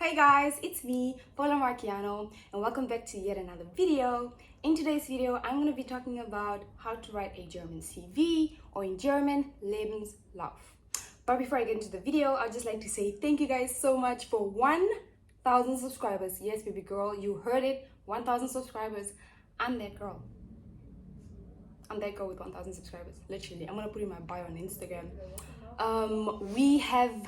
Hey guys, it's me, Paula Marciano, and welcome back to yet another video. In today's video, I'm going to be talking about how to write a German CV, or in German, Lebenslauf. But before I get into the video, I'd just like to say thank you guys so much for 1,000 subscribers. Yes, baby girl, you heard it, 1,000 subscribers. I'm that girl. I'm that girl with 1,000 subscribers, literally. I'm going to put in my bio on Instagram. We have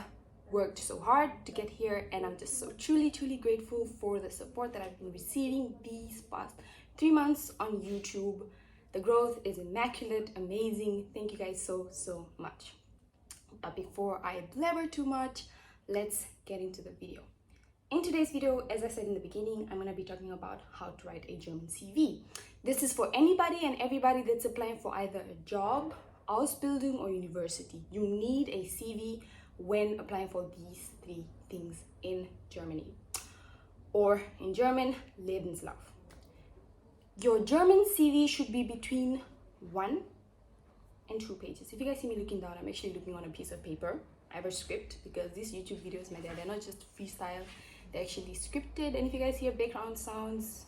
worked so hard to get here, and I'm just so truly grateful for the support that I've been receiving these past 3 months on YouTube. The growth is immaculate, amazing. Thank you guys so much. But before I blabber too much, let's get into the video. In today's video, as I said in the beginning, I'm going to be talking about how to write a German CV. This is for anybody and everybody that's applying for either a job, Ausbildung, or university. You need a CV when applying for these 3 things in Germany, or in German, Lebenslauf. Your German CV should be between 1 and 2 pages. If you guys see me looking down, I'm actually looking on a piece of paper. I have a script because these YouTube videos, my dad, they're not just freestyle, they're actually scripted. And if you guys hear background sounds,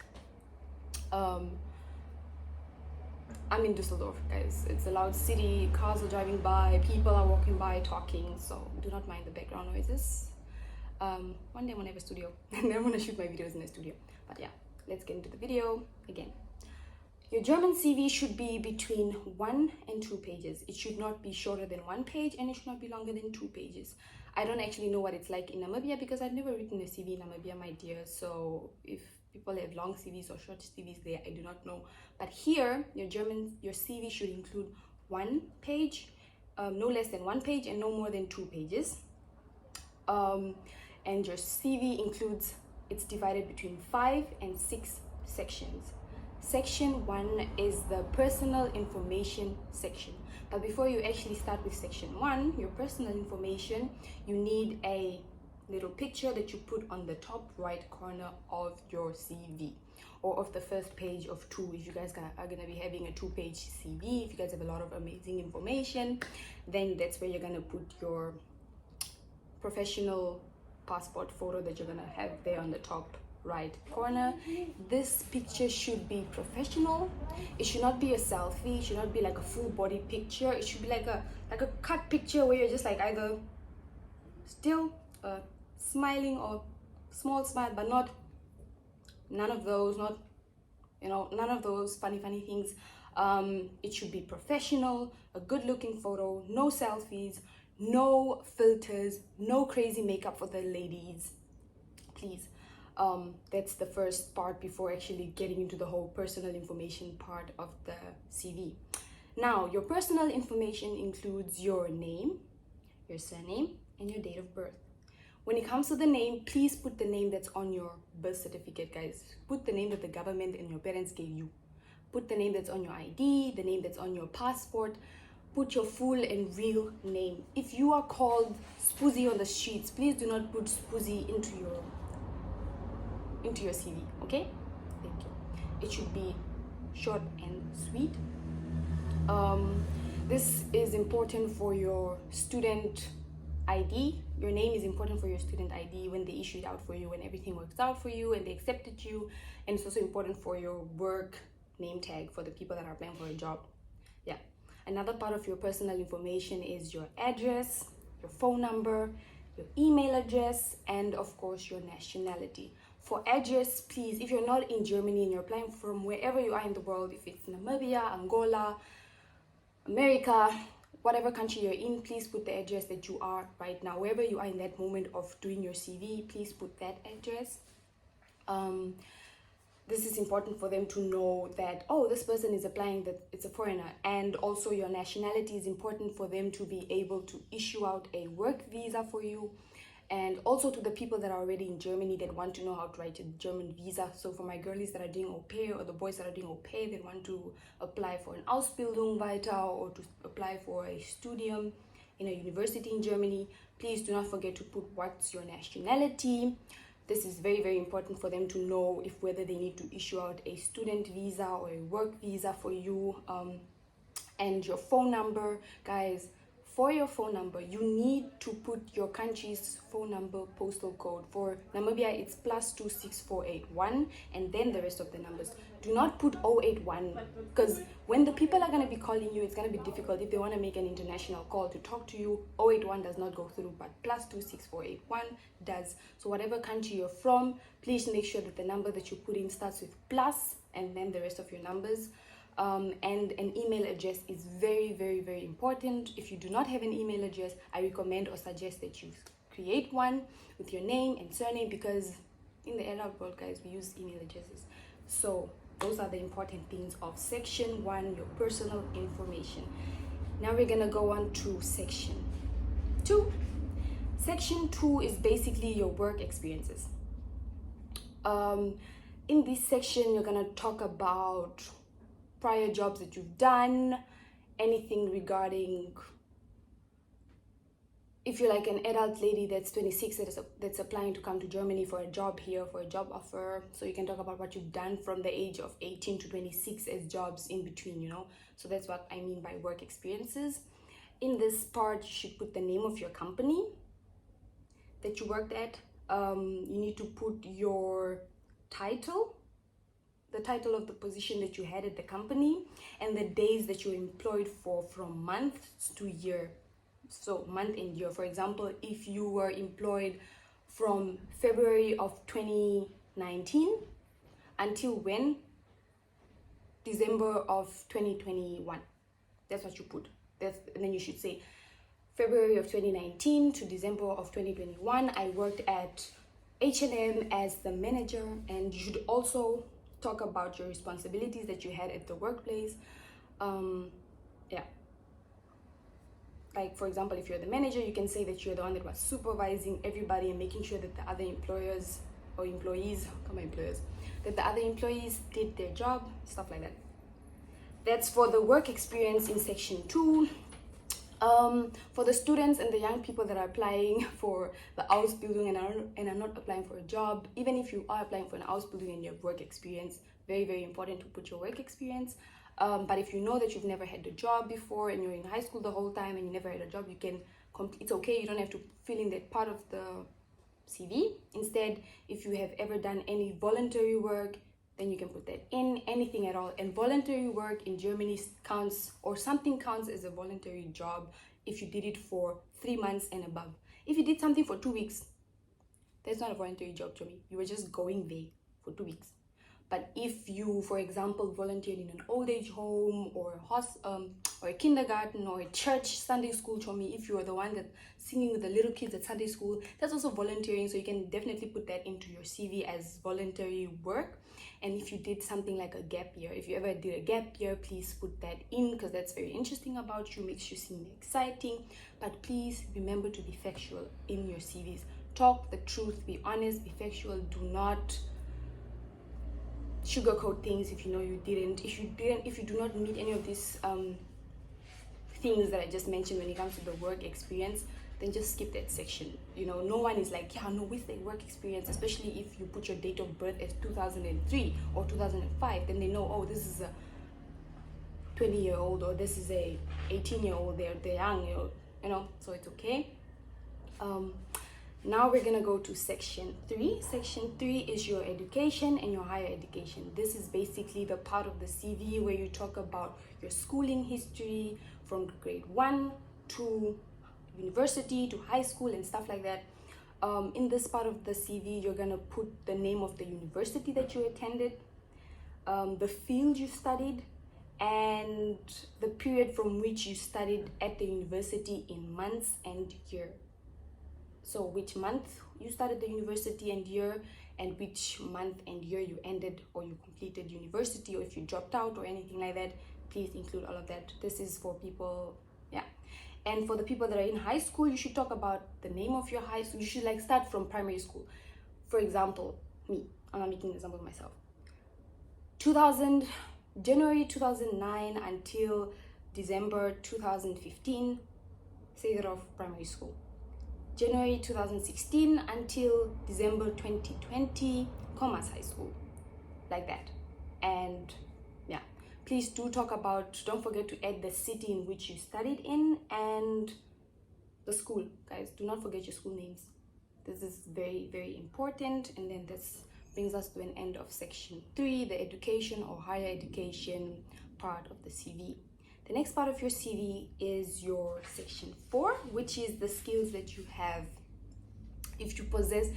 I'm in Düsseldorf, guys. It's a loud city, cars are driving by, people are walking by, talking, so do not mind the background noises. One day I'm gonna have a studio, and I'm gonna shoot my videos in the studio. But yeah, let's get into the video again. Your German CV should be between 1 and 2 pages. It should not be shorter than 1 page, and it should not be longer than 2 pages. I don't actually know what it's like in Namibia because I've never written a CV in Namibia, my dear. So if people have long CVs or short CVs there, I do not know. But here, your CV should include 1 page, no less than 1 page, and no more than 2 pages. And your CV includes, it's divided between 5 and 6 sections. Section 1 is the personal information section. But before you actually start with section 1, your personal information, you need a little picture that you put on the top right corner of your CV, or of the first page of 2 if you guys are going to be having a 2-page CV. If you guys have a lot of amazing information, then that's where you're going to put your professional passport photo that you're going to have there on the top right corner. This picture should be professional. It should not be a selfie. It should not be like a full body picture. It should be like a cut picture where you're just like either still smiling or small smile, but none of those funny things. It should be professional, a good looking photo, no selfies, no filters, no crazy makeup for the ladies, please. That's the first part before actually getting into the whole personal information part of the CV. Now, your personal information includes your name, your surname, and your date of birth. When it comes to the name, please put the name that's on your birth certificate, guys. Put the name that the government and your parents gave you. Put the name that's on your ID, the name that's on your passport. Put your full and real name. If you are called Spuzzy on the streets, please do not put Spuzzy into your CV, okay? Thank you. It should be short and sweet. This is important for your student ID. Your name is important for your student ID when they issue it out for you, when everything works out for you and they accepted you. And it's also important for your work name tag for the people that are applying for a job. Yeah. Another part of your personal information is your address, your phone number, your email address, and of course your nationality. For address, please, if you're not in Germany and you're applying from wherever you are in the world, if it's Namibia, Angola, America, whatever country you're in, please put the address that you are right now. Wherever you are in that moment of doing your CV, please put that address. This is important for them to know that, oh, this person is applying, that it's a foreigner. And also your nationality is important for them to be able to issue out a work visa for you. And also to the people that are already in Germany that want to know how to write a German visa. So for my girlies that are doing au pair, or the boys that are doing au pair, that want to apply for an Ausbildung weiter, or to apply for a studium in a university in Germany, please do not forget to put what's your nationality. This is very important for them to know if whether they need to issue out a student visa or a work visa for you. And your phone number, guys. for your phone number, you need to put your country's phone number, postal code. For Namibia, it's +26481, and then the rest of the numbers. Do not put 081, because when the people are going to be calling you, it's going to be difficult. If they want to make an international call to talk to you, 081 does not go through, but +26481 does. So whatever country you're from, please make sure that the number that you put in starts with plus, and then the rest of your numbers. And an email address is very, very, very important. If you do not have an email address, I recommend or suggest that you create one with your name and surname, because in the adult world, guys, we use email addresses. So those are the important things of section 1, your personal information. Now we're gonna go on to section 2. Section 2 is basically your work experiences. In this section, you're gonna talk about prior jobs that you've done, anything regarding, if you're like an adult lady that's 26 that's applying to come to Germany for a job here, for a job offer, so you can talk about what you've done from the age of 18 to 26 as jobs in between, you know. So that's what I mean by work experiences. In this part, you should put the name of your company that you worked at. You need to put your title, the title of the position that you had at the company, and the days that you're employed for, from month to year. So month and year. For example, if you were employed from February of 2019 until when? December of 2021. That's what you put. And then you should say February of 2019 to December of 2021, I worked at H&M as the manager. And you should also talk about your responsibilities that you had at the workplace. Like, for example, if you're the manager, you can say that you're the one that was supervising everybody and making sure that the other employers or employees, that the other employees did their job, stuff like that. That's for the work experience in section 2. For the students and the young people that are applying for the Ausbildung and are not applying for a job, even if you are applying for an Ausbildung and you have work experience, very, very important to put your work experience. But if you know that you've never had a job before and you're in high school the whole time and you never had a job, you can, it's okay, you don't have to fill in that part of the CV. Instead, if you have ever done any voluntary work, then you can put that in, anything at all. And voluntary work in Germany counts, or something counts as a voluntary job if you did it for 3 months and above. If you did something for 2 weeks, that's not a voluntary job to me. You were just going there for 2 weeks. But if you, for example, volunteered in an old age home or a kindergarten or a church Sunday school, to me, if you are the one that singing with the little kids at Sunday school, that's also volunteering. So you can definitely put that into your CV as voluntary work. And if you did something like a gap year, if you ever did a gap year, please put that in, because that's very interesting about you, makes you seem exciting. But please remember to be factual in your CVs. Talk the truth, be honest, be factual. Do not sugarcoat things if you know you didn't. If you do not meet any of these things that I just mentioned when it comes to the work experience, then just skip that section. You know, no one is like, yeah, no, with the work experience, especially if you put your date of birth as 2003 or 2005, then they know, oh, this is a 20-year-old or this is a 18-year-old, they're young, you know, so it's okay. Now we're gonna go to section 3. Section 3 is your education and your higher education. This is basically the part of the CV where you talk about your schooling history from grade 1 to university to high school and stuff like that. In this part of the CV, you're gonna put the name of the university that you attended, the field you studied, and the period from which you studied at the university in months and year. So which month you started the university and year, and which month and year you ended or you completed university, or if you dropped out or anything like that, please include all of that. This is for people, yeah. And for the people that are in high school, you should talk about the name of your high school. You should like start from primary school. For example, me, I'm not making an example of myself. January 2009 until December 2015, say that of primary school. January 2016 until December 2020, Commerce High School, like that. And yeah, please do talk about, don't forget to add the city in which you studied in and the school. Guys, do not forget your school names. This is very, very important. And then this brings us to an end of section 3, the education or higher education part of the CV. The next part of your CV is your section 4, which is the skills that you have. If you possess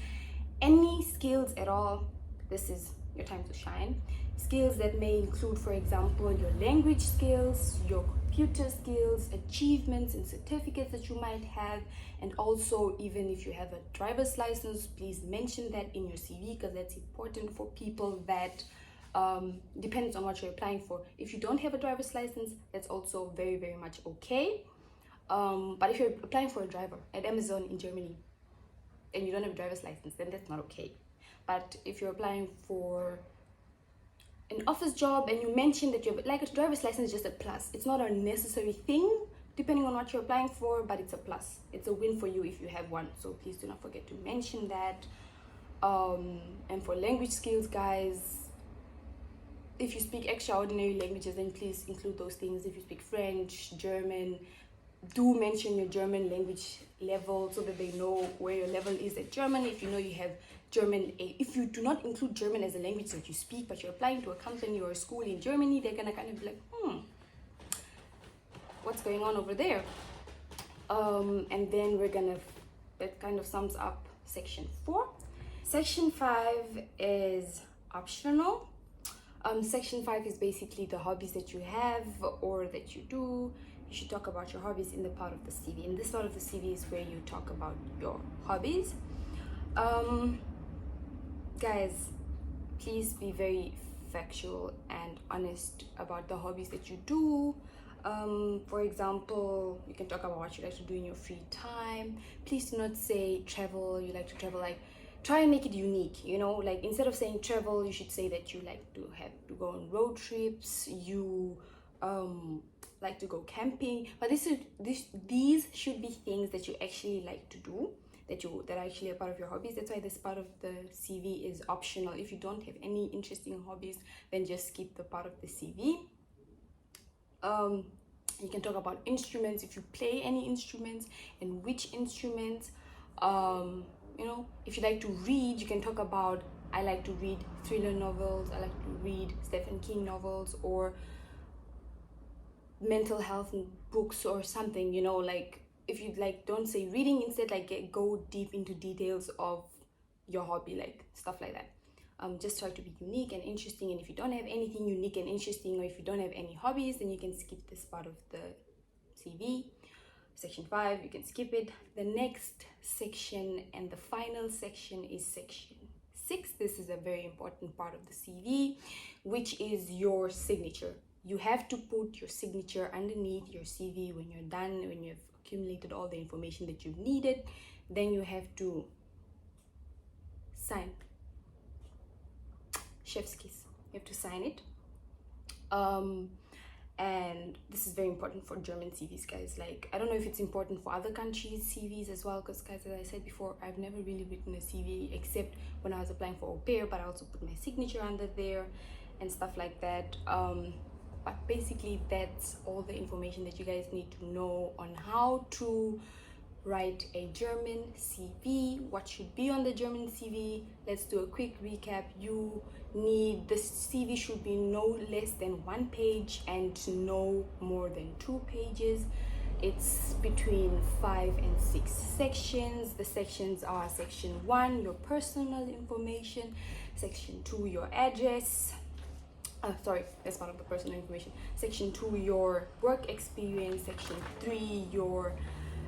any skills at all, this is your time to shine. Skills that may include, for example, your language skills, your computer skills, achievements and certificates that you might have, and also even if you have a driver's license, please mention that in your CV, because that's important for people that depends on what you're applying for. If you don't have a driver's license, that's also very, very much okay. But if you're applying for a driver at Amazon in Germany and you don't have a driver's license, then that's not okay. But if you're applying for an office job and you mention that you have like a driver's license, is just a plus. It's not a necessary thing depending on what you're applying for, but it's a plus. It's a win for you if you have one. So please do not forget to mention that. And for language skills, guys, if you speak extraordinary languages, then please include those things. If you speak French, German, do mention your German language level so that they know where your level is at German. If you know you have German, if you do not include German as a language that you speak, but you're applying to a company or a school in Germany, they're gonna kind of be like, what's going on over there? And then that kind of sums up section 4. Section 5 is optional. Section 5 is basically the hobbies that you have or that you do. You should talk about your hobbies in the part of the CV. In this part of the CV is where you talk about your hobbies. Guys, please be very factual and honest about the hobbies that you do. For example, you can talk about what you like to do in your free time. Please do not say travel, you like to travel. Like, try and make it unique, you know, like instead of saying travel, you should say that you like to go on road trips, you like to go camping. But these should be things that you actually like to do, that are actually a part of your hobbies. That's why this part of the CV is optional. If you don't have any interesting hobbies, then just skip the part of the CV. You can talk about instruments, if you play any instruments and which instruments. You know, if you like to read, you can talk about, I like to read thriller novels, I like to read Stephen King novels, or mental health books or something, you know. Like, if you like, don't say reading, instead like go deep into details of your hobby, like stuff like that. Just try to be unique and interesting. And if you don't have anything unique and interesting, or if you don't have any hobbies, then you can skip this part of the CV. Section 5, you can skip it. The next section and the final section is section 6. This is a very important part of the CV, which is your signature. You have to put your signature underneath your CV when you're done, when you've accumulated all the information that you've needed. Then you have to sign. Chef's kiss. You have to sign it. And this is very important for German CVs, guys. Like, I don't know if it's important for other countries' CVs as well, because, guys, as I said before, I've never really written a CV except when I was applying for au pair, but I also put my signature under there and stuff like that. But basically, that's all the information that you guys need to know on how to write a German CV, what should be on the German CV. Let's do a quick recap. The CV should be no less than 1 page and no more than 2 pages. It's between 5 and 6 sections. The sections are: section 1, your personal information; section 2, your address. That's part of the personal information. Section 2, your work experience; section 3, your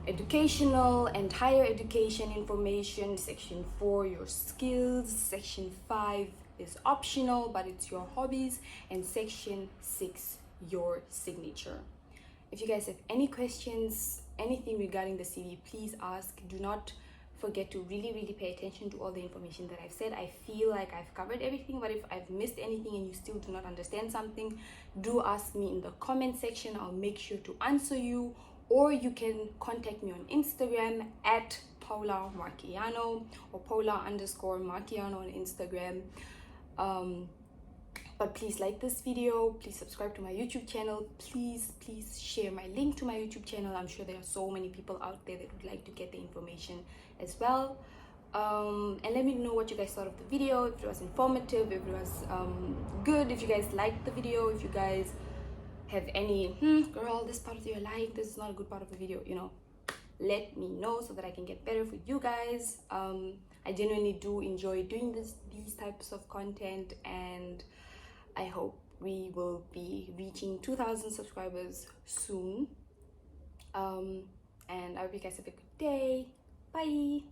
educational and higher education information; section 4, your skills; section 5 is optional, but it's your hobbies; and section 6, your signature. If you guys have any questions, anything regarding the CV, please ask. Do not forget to really pay attention to all the information that I've said. I feel like I've covered everything, but if I've missed anything and you still do not understand something, do ask me in the comment section. I'll make sure to answer you, or you can contact me on Instagram at Paula Marchiano or Paula_Marchiano on Instagram. But please like this video, please subscribe to my YouTube channel, please share my link to my YouTube channel. I'm sure there are so many people out there that would like to get the information as well. And let me know what you guys thought of the video, if it was informative, if it was good, if you guys liked the video, if you guys have any girl, this part of your life, this is not a good part of the video, you know, let me know so that I can get better for you guys. I genuinely do enjoy doing these types of content, and I hope we will be reaching 2,000 subscribers soon. And I hope you guys have a good day. Bye.